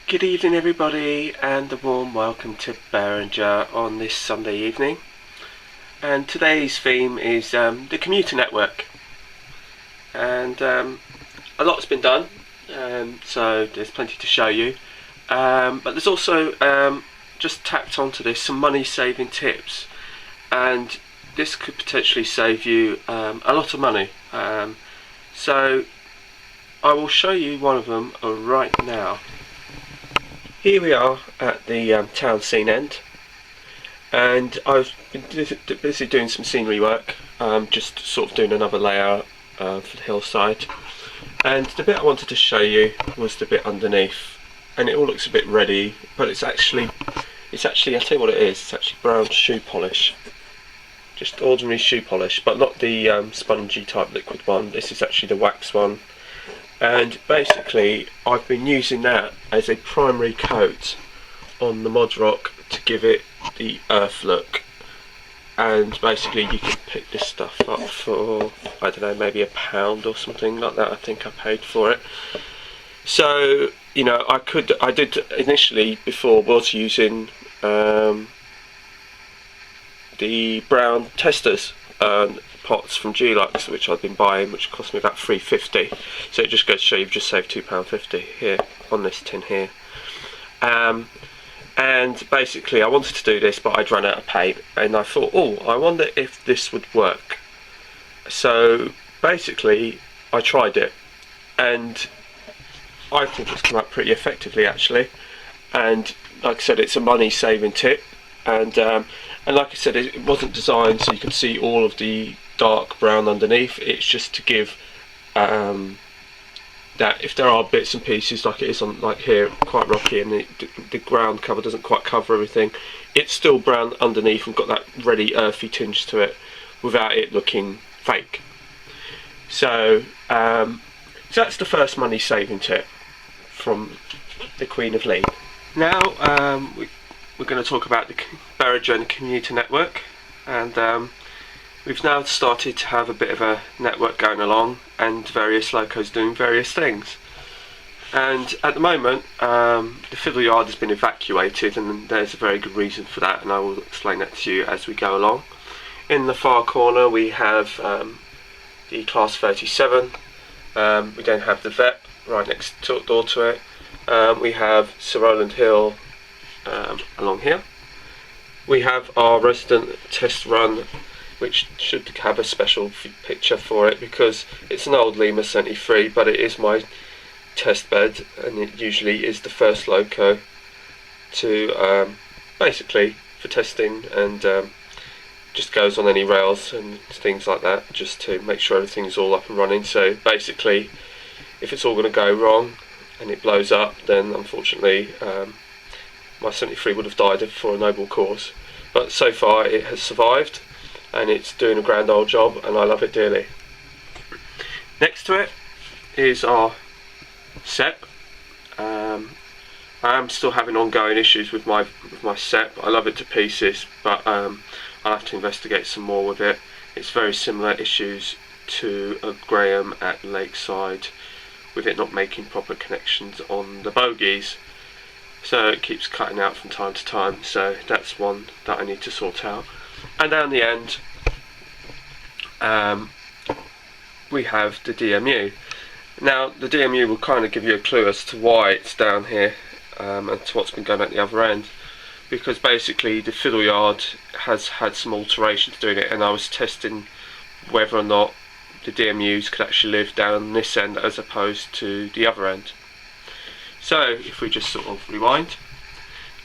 Good evening everybody, and a warm welcome to Berringer on this Sunday evening. And today's theme is the Commuter Network. And a lot's been done, so there's plenty to show you. But there's also just tacked onto this some money saving tips. And this could potentially save you a lot of money. So I will show you one of them right now. Here we are at the town scene end, and I've been busy doing some scenery work, just sort of doing another layout for the hillside. And the bit I wanted to show you was the bit underneath, and it all looks a bit ready, but it's actually I'll tell you what it is. It's actually brown shoe polish, just ordinary shoe polish, but not the spongy type liquid one. This is actually the wax one. And basically I've been using that as a primary coat on the mod rock to give it the earth look. And basically you can pick this stuff up for, I don't know, maybe £1 or something like that. I think I paid for it. So you know, I did initially before was using the brown testers pots from G-Lux, which I've been buying, which cost me about £3.50. So it just goes to show you've just saved £2.50 here on this tin here. And basically I wanted to do this, but I'd run out of paint, and I thought, oh, I wonder if this would work. So basically I tried it, and I think it's come out pretty effectively actually. And like I said, it's a money saving tip, and like I said, it wasn't designed so you could see all of the dark brown underneath. It's just to give that if there are bits and pieces, like it is on, like here, quite rocky, and the ground cover doesn't quite cover everything, it's still brown underneath and got that ready earthy tinge to it without it looking fake. So that's the first money saving tip from the Queen of Lead. Now we're going to talk about the Berringer and Commuter Network, and we've now started to have a bit of a network going along, and various locos doing various things. And at the moment the fiddle yard has been evacuated, and there's a very good reason for that, and I will explain that to you as we go along. In the far corner we have the Class 37, we then have the VEP right next door to it, we have Sir Rowland Hill along here. We have our resident test run, which should have a special picture for it because it's an old Lima 73, but it is my test bed, and it usually is the first loco to basically for testing, and just goes on any rails and things like that, just to make sure everything's all up and running. So basically if it's all going to go wrong and it blows up, then unfortunately my 73 would have died for a noble cause. But so far it has survived, and it's doing a grand old job, and I love it dearly. Next to it is our SEP. I am still having ongoing issues with my SEP. I love it to pieces, but I'll have to investigate some more with it. It's very similar issues to a Graham at Lakeside, with it not making proper connections on the bogies. So it keeps cutting out from time to time, so that's one that I need to sort out. And down the end we have the DMU. Now the DMU will kind of give you a clue as to why it's down here, and to what's been going on at the other end, because basically the fiddle yard has had some alterations doing it, and I was testing whether or not the DMUs could actually live down this end as opposed to the other end. So if we just sort of rewind,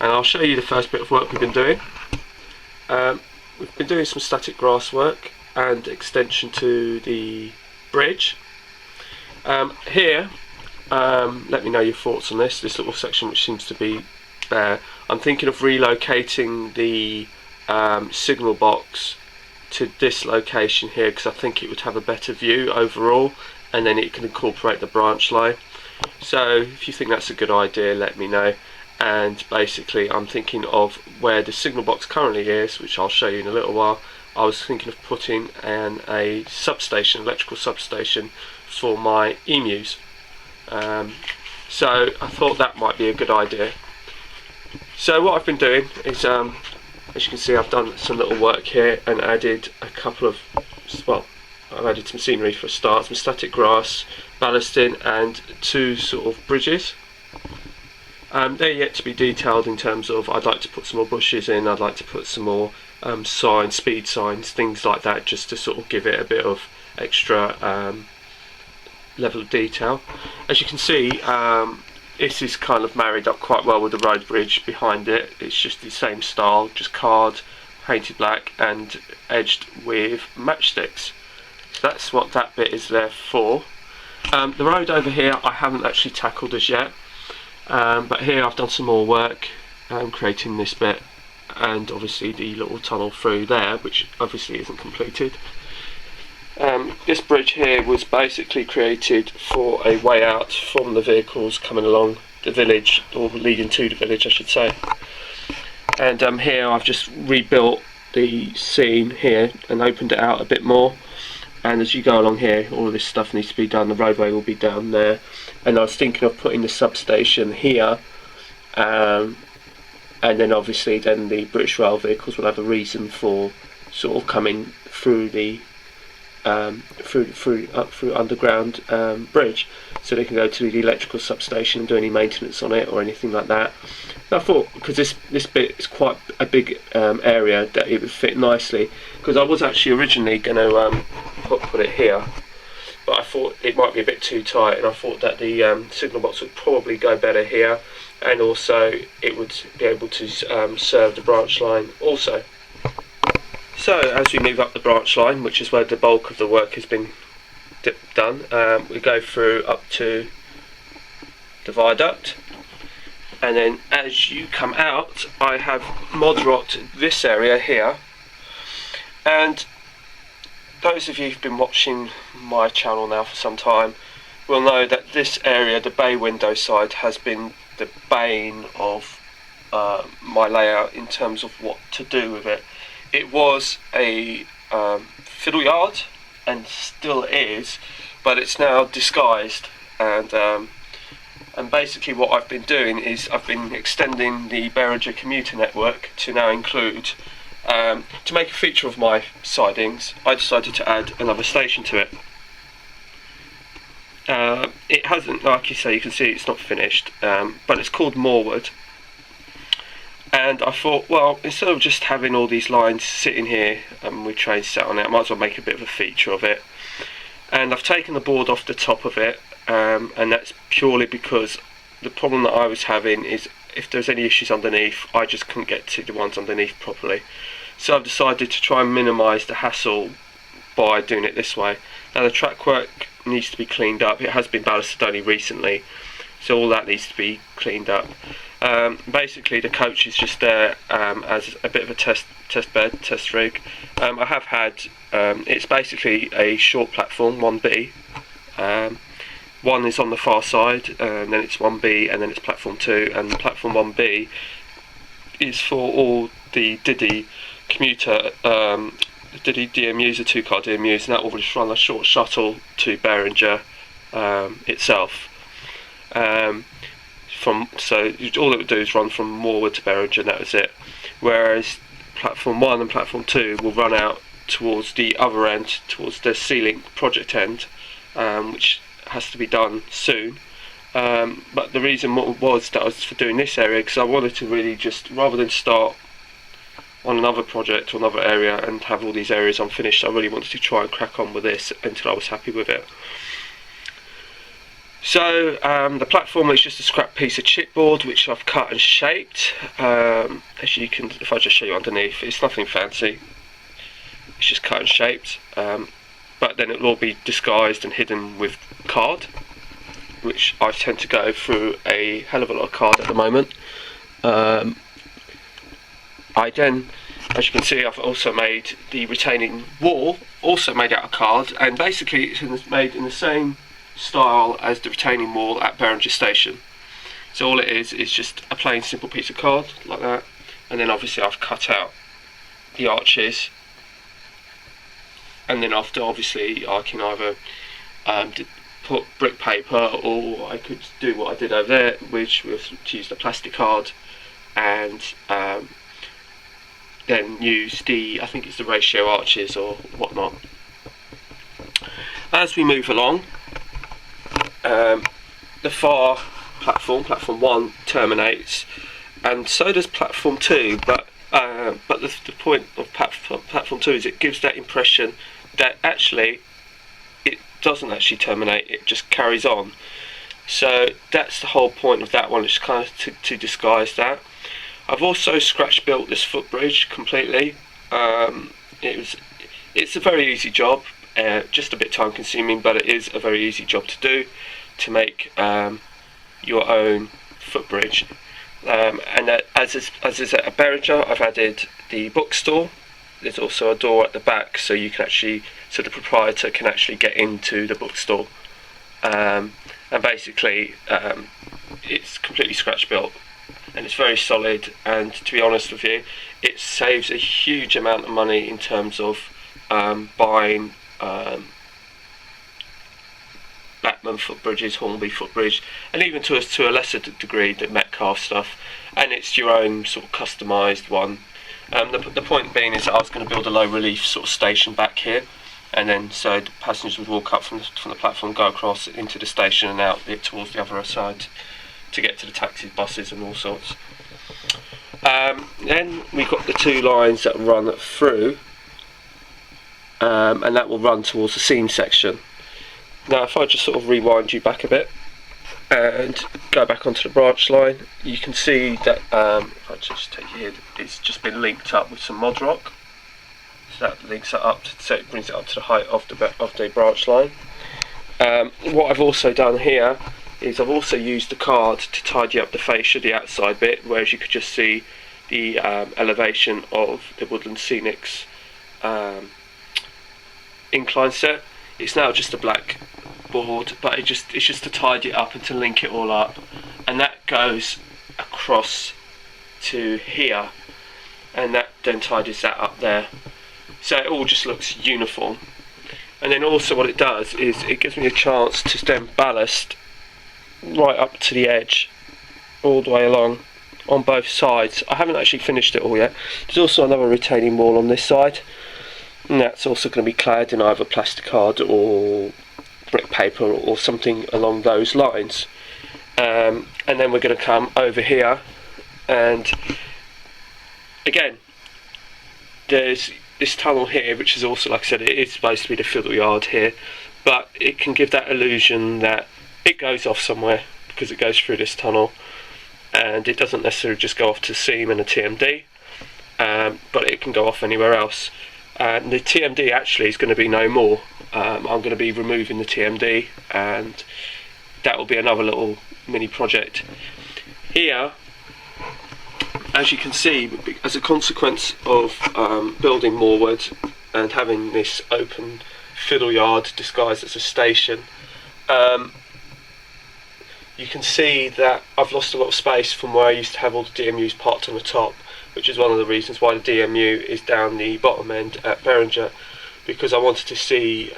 and I'll show you the first bit of work we've been doing. We've been doing some static grass work and extension to the bridge. Here, let me know your thoughts on this little section which seems to be bare. I'm thinking of relocating the signal box to this location here, because I think it would have a better view overall, and then it can incorporate the branch line. So if you think that's a good idea, let me know. And basically I'm thinking of where the signal box currently is, which I'll show you in a little while. I was thinking of putting in a substation, electrical substation, for my emus. So I thought that might be a good idea. So what I've been doing is, as you can see, I've done some little work here and added a couple of, well, I've added some scenery for a start, some static grass, ballasting, and 2 sort of bridges. They're yet to be detailed in terms of, I'd like to put some more bushes in, I'd like to put some more signs, speed signs, things like that, just to sort of give it a bit of extra level of detail. As you can see, this is kind of married up quite well with the road bridge behind it. It's just the same style, just carved, painted black and edged with matchsticks. So that's what that bit is there for. The road over here I haven't actually tackled as yet, but here I've done some more work creating this bit, and obviously the little tunnel through there, which obviously isn't completed. This bridge here was basically created for a way out from the vehicles coming along the village, or leading to the village I should say. And here I've just rebuilt the scene here and opened it out a bit more, and as you go along here all of this stuff needs to be done. The roadway will be down there, and I was thinking of putting the substation here, and then obviously then the British Rail vehicles will have a reason for sort of coming through the through underground bridge, so they can go to the electrical substation and do any maintenance on it or anything like that. And I thought, because this bit is quite a big area, that it would fit nicely, because I was actually originally going to put it here, but I thought it might be a bit too tight, and I thought that the signal box would probably go better here, and also it would be able to serve the branch line also. So as we move up the branch line, which is where the bulk of the work has been done, we go through up to the viaduct, and then as you come out I have mod rocked this area here. And those of you who've been watching my channel now for some time will know that this area, the bay window side, has been the bane of my layout in terms of what to do with it. It was a fiddle yard, and still is, but it's now disguised, and basically what I've been doing is I've been extending the Berringer Commuter Network to now include, to make a feature of my sidings, I decided to add another station to it. It hasn't, like you say, you can see it's not finished, but it's called Moorwood. And I thought, well, instead of just having all these lines sitting here with trains set on it, I might as well make a bit of a feature of it. And I've taken the board off the top of it, and that's purely because the problem that I was having is if there's any issues underneath, I just couldn't get to the ones underneath properly. So I've decided to try and minimise the hassle by doing it this way. Now the track work needs to be cleaned up. It has been ballasted only recently, so all that needs to be cleaned up. Basically the coach is just there as a bit of a test bed, test rig. I have had, it's basically a short platform, 1B. One is on the far side, and then it's 1B, and then it's platform 2, and platform 1B is for all the Diddy commuter, Diddy DMUs, the 2-car DMUs, and that will just run a short shuttle to Berringer itself. So all it would do is run from Moorwood to Berringer, and that was it. Whereas platform 1 and platform 2 will run out towards the other end, towards the Sea-Link project end, which has to be done soon. But the reason was that I was for doing this area because I wanted to really just, rather than start on another project or another area and have all these areas unfinished, I really wanted to try and crack on with this until I was happy with it. So the platform is just a scrap piece of chipboard which I've cut and shaped. As you can, if I just show you underneath, it's nothing fancy. It's just cut and shaped. But then it will all be disguised and hidden with card, which I tend to go through a hell of a lot of card at the moment. I then, as you can see, I've also made the retaining wall, also made out of card, and basically it's made in the same style as the retaining wall at Berringer Station. So all it is just a plain simple piece of card like that, and then obviously I've cut out the arches, and then after obviously I can either put brick paper, or I could do what I did over there, which was to use the plastic card and then use I think it's the ratio arches or whatnot. As we move along, the far platform 1 terminates, and so does platform 2, but the point of platform 2 is it gives that impression that actually it doesn't actually terminate, it just carries on. So that's the whole point of that one, it's kind of to disguise that. I've also scratch built this footbridge completely. It's a very easy job, just a bit time consuming, but it is a very easy job to do, to make your own footbridge. And as is at Berringer, I've added the bookstore. There's also a door at the back, so you can actually, so the proprietor can actually get into the bookstore. And basically, it's completely scratch built, and it's very solid. And to be honest with you, it saves a huge amount of money in terms of buying Blackman footbridges, Hornby footbridge, and even to a lesser degree the Metcalfe stuff. And it's your own sort of customised one. The point being is that I was going to build a low relief sort of station back here, and then so the passengers would walk up from the platform, go across into the station and out it towards the other side to get to the taxis, buses and all sorts. Then we've got the 2 lines that run through, and that will run towards the seam section. Now if I just sort of rewind you back a bit and go back onto the branch line, you can see that if I just take you here, it's just been linked up with some mod rock, so that links it up so it brings it up to the height of the branch line. What I've also done here is I've also used the card to tidy up the fascia, the outside bit, whereas you could just see the elevation of the Woodland Scenics incline set. It's now just a black board, but it's just to tidy it up and to link it all up, and that goes across to here, and that then tidies that up there, so it all just looks uniform. And then also what it does is it gives me a chance to then ballast right up to the edge all the way along on both sides. I haven't actually finished it all yet. There's also another retaining wall on this side, and that's also going to be clad in either plastic card or brick paper or something along those lines. And then we're going to come over here, and again there's this tunnel here, which is also, like I said, it is supposed to be the fiddle yard here, but it can give that illusion that it goes off somewhere because it goes through this tunnel, and it doesn't necessarily just go off to seam and a TMD, but it can go off anywhere else. And the TMD actually is going to be no more. I'm going to be removing the TMD, and that will be another little mini project. Here, as you can see, as a consequence of building more wood and having this open fiddle yard disguised as a station, you can see that I've lost a lot of space from where I used to have all the DMUs parked on the top, which is one of the reasons why the DMU is down the bottom end at Berringer, because I wanted to see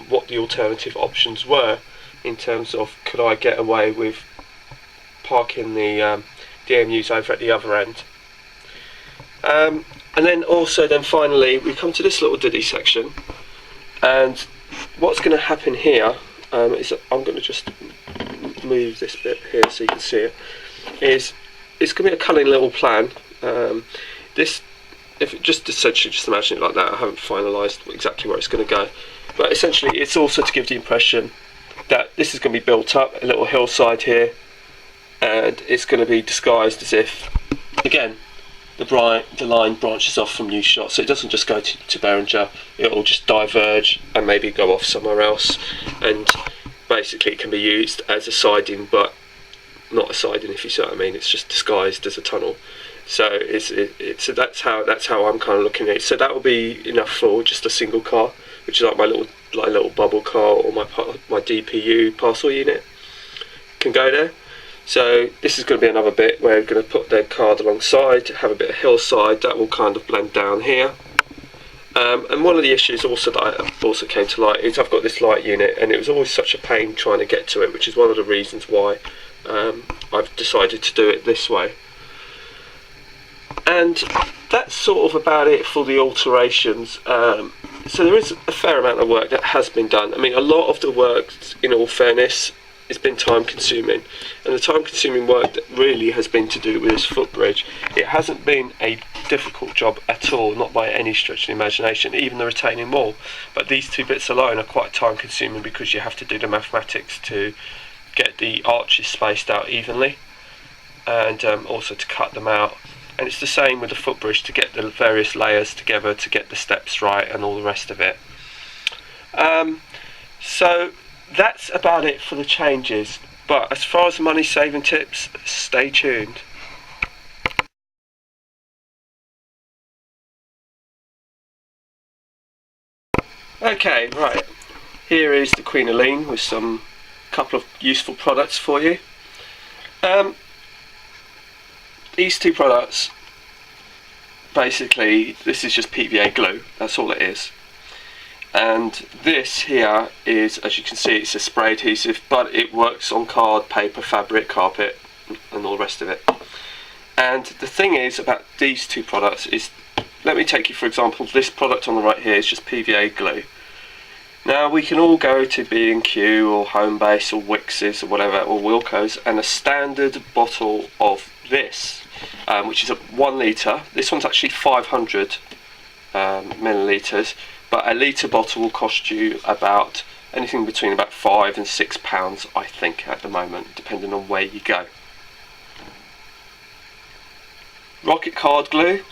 what the alternative options were in terms of could I get away with parking the DMUs over at the other end. And then also finally we come to this little diddy section, and what's going to happen here is I'm going to just move this bit here so you can see it, is it's going to be a cunning little plan. This, if it just essentially just imagine it like that. I haven't finalised exactly where it's going to go, but essentially it's also to give the impression that this is going to be built up a little hillside here, and it's going to be disguised as if, again, the line branches off from New Shot, so it doesn't just go to Berringer, it will just diverge and maybe go off somewhere else, and basically it can be used as a siding, but not a siding, if you see what I mean. It's just disguised as a tunnel. So that's how I'm kind of looking at it. So that will be enough for just a single car, which is like my little bubble car, or my DPU parcel unit can go there. So this is going to be another bit where we're going to put their card alongside, have a bit of hillside that will kind of blend down here, And one of the issues also that I also came to light is I've got this light unit, and it was always such a pain trying to get to it, which is one of the reasons why I've decided to do it this way. And that's sort of about it for the alterations. So there is a fair amount of work that has been done. I mean, a lot of the work, in all fairness, has been time consuming, and the time consuming work that really has been to do with this footbridge. It hasn't been a difficult job at all, not by any stretch of the imagination, even the retaining wall, but these two bits alone are quite time consuming because you have to do the mathematics to get the arches spaced out evenly, and also to cut them out. And it's the same with the footbridge, to get the various layers together to get the steps right and all the rest of it. So that's about it for the changes, but as far as money saving tips, stay tuned. Okay, right, here is the Queen of Lean with some couple of useful products for you. These two products, basically this is just PVA glue, that's all it is. And this here is, as you can see, it's a spray adhesive, but it works on card, paper, fabric, carpet and all the rest of it. And the thing is about these two products is, let me take you for example, this product on the right here is just PVA glue. Now we can all go to B&Q or Homebase or Wix's or whatever, or Wilko's, and a standard bottle of this, which is a 1 litre, this one's actually 500 millilitres, but a litre bottle will cost you about anything between about £5 and £6, I think, at the moment, depending on where you go. Rocket card glue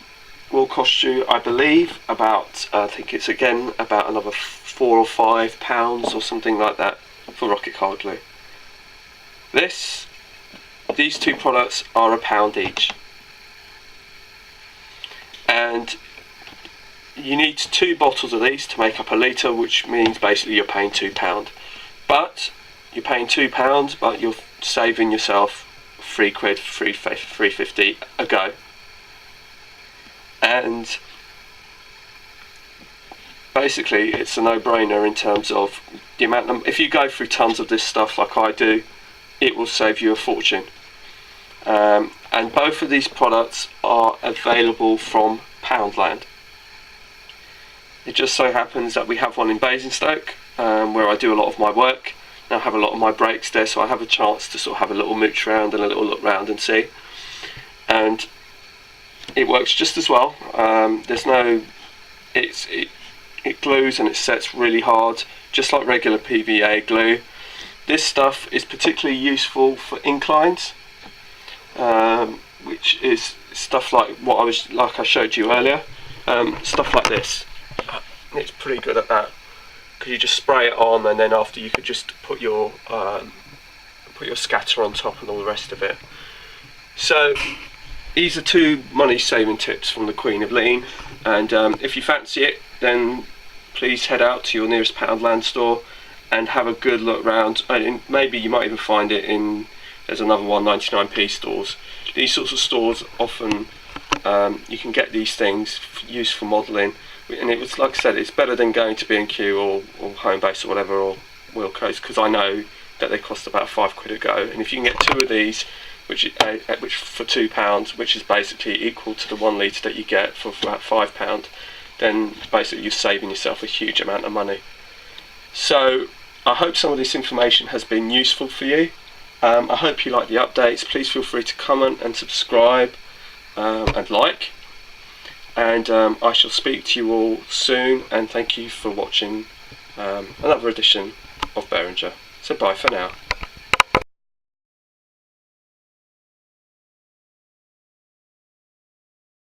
will cost you, I believe, about, I think it's again about another £4 or £5 or something like that for rocket card glue. These two products are £1 each, and you need 2 bottles of these to make up a litre, which means basically you're paying £2. But you're paying £2, but you're saving yourself £3, £3.50 a go. And basically it's a no-brainer in terms of the amount of, if you go through tons of this stuff like I do, it will save you a fortune. And both of these products are available from Poundland. It just so happens that we have one in Basingstoke, where I do a lot of my work. I have a lot of my breaks there, so I have a chance to sort of have a little mooch around and a little look round and see. And it works just as well. It glues and it sets really hard, just like regular PVA glue. This stuff is particularly useful for inclines, which is stuff like what I showed you earlier. Stuff like this. It's pretty good at that, because you just spray it on, and then after you could just put your scatter on top and all the rest of it. So these are 2 money saving tips from the Queen of Lean, and if you fancy it, then please head out to your nearest Poundland store and have a good look round. And maybe you might even find it in, there's another one, 99p stores. These sorts of stores often you can get these things used for modelling, and it was, like I said, it's better than going to B&Q or Homebase or whatever, or Wilko's, because I know that they cost about £5 a go. And if you can get 2 of these, which for £2, which is basically equal to the 1 litre that you get for about £5, then basically you're saving yourself a huge amount of money. So I hope some of this information has been useful for you. I hope you like the updates. Please feel free to comment and subscribe and like, and I shall speak to you all soon, and thank you for watching another edition of Berringer. So bye for now.